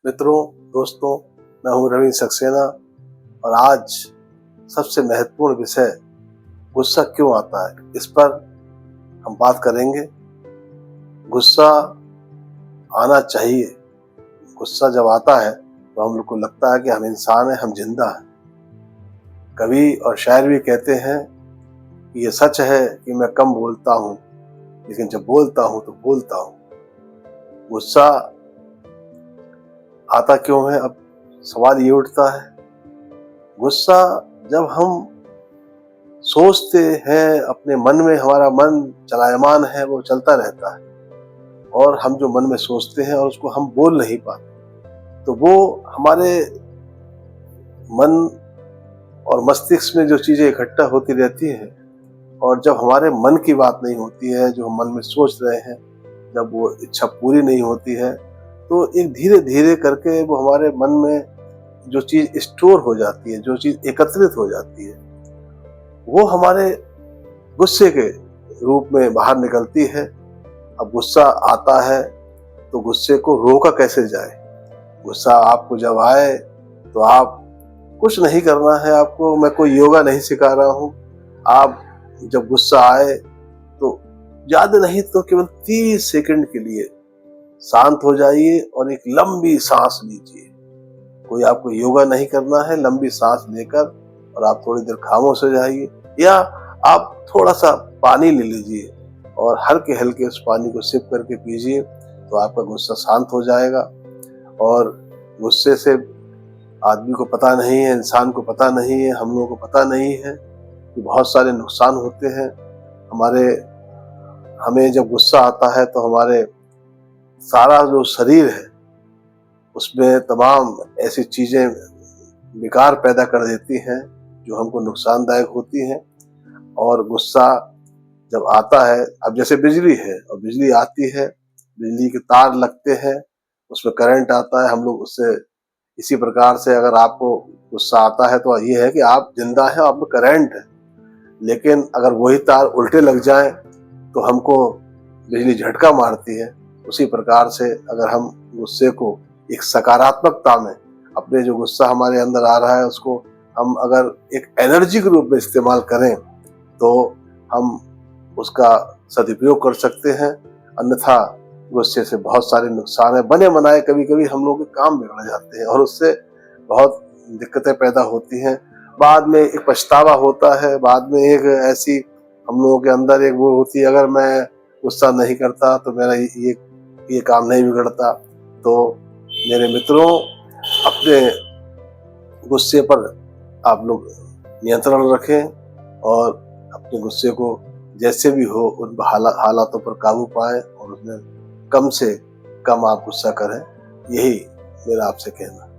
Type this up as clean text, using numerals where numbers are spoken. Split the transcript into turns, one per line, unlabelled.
मित्रों, दोस्तों, मैं हूं रवि सक्सेना और आज सबसे महत्वपूर्ण विषय गुस्सा क्यों आता है, इस पर हम बात करेंगे। गुस्सा आना चाहिए। गुस्सा जब आता है तो हम लोग को लगता है कि हम इंसान हैं, हम जिंदा हैं। कवि और शायर भी कहते हैं कि ये सच है कि मैं कम बोलता हूँ, लेकिन जब बोलता हूँ तो बोलता हूँ। गुस्सा आता क्यों है? अब सवाल ये उठता है, गुस्सा जब हम सोचते हैं, अपने मन में हमारा मन चलायमान है, वो चलता रहता है और हम जो मन में सोचते हैं और उसको हम बोल नहीं पाते, तो वो हमारे मन और मस्तिष्क में जो चीजें इकट्ठा होती रहती हैं और जब हमारे मन की बात नहीं होती है, जो हम मन में सोच रहे हैं, जब वो इच्छा पूरी नहीं होती है, तो एक धीरे धीरे करके वो हमारे मन में जो चीज स्टोर हो जाती है, जो चीज एकत्रित हो जाती है, वो हमारे गुस्से के रूप में बाहर निकलती है। अब गुस्सा आता है तो गुस्से को रोका कैसे जाए? गुस्सा आपको जब आए तो आप कुछ नहीं करना है, आपको मैं कोई योगा नहीं सिखा रहा हूँ। आप जब गुस्सा आए तो ज्यादा नहीं तो केवल 30 सेकंड के लिए शांत हो जाइए और एक लंबी सांस लीजिए। कोई आपको योगा नहीं करना है, लंबी सांस लेकर और आप थोड़ी देर खामोश हो जाइए, या आप थोड़ा सा पानी ले लीजिए और हल्के हल्के उस पानी को सिप करके पीजिए, तो आपका गुस्सा शांत हो जाएगा। और गुस्से से आदमी को पता नहीं है, इंसान को पता नहीं है, हम लोगों को पता नहीं है कि बहुत सारे नुकसान होते हैं हमें जब गुस्सा आता है तो हमारे सारा जो शरीर है उसमें तमाम ऐसी चीजें विकार पैदा कर देती हैं जो हमको नुकसानदायक होती हैं। और गुस्सा जब आता है, अब जैसे बिजली है और बिजली आती है, बिजली के तार लगते हैं, उसमें करंट आता है, हम लोग उससे इसी प्रकार से अगर आपको गुस्सा आता है तो ये है कि आप जिंदा हैं, आप में करंट है, लेकिन अगर वही तार उल्टे लग जाए तो हमको बिजली झटका मारती है। उसी प्रकार से अगर हम गुस्से को एक सकारात्मकता में, अपने जो गुस्सा हमारे अंदर आ रहा है उसको हम अगर एक एनर्जी के रूप में इस्तेमाल करें तो हम उसका सदुपयोग कर सकते हैं। अन्यथा गुस्से से बहुत सारे नुकसान है, बने बनाए कभी कभी हम लोगों के काम बिगड़ जाते हैं और उससे बहुत दिक्कतें पैदा होती हैं। बाद में एक पछतावा होता है, बाद में एक ऐसी हम लोगों के अंदर एक वो होती है, अगर मैं गुस्सा नहीं करता तो मेरा ये काम नहीं बिगड़ता। तो मेरे मित्रों, अपने गुस्से पर आप लोग नियंत्रण रखें और अपने गुस्से को जैसे भी हो उन हालातों पर काबू पाएं और उसमें कम से कम आप गुस्सा करें। यही मेरा आपसे कहना है।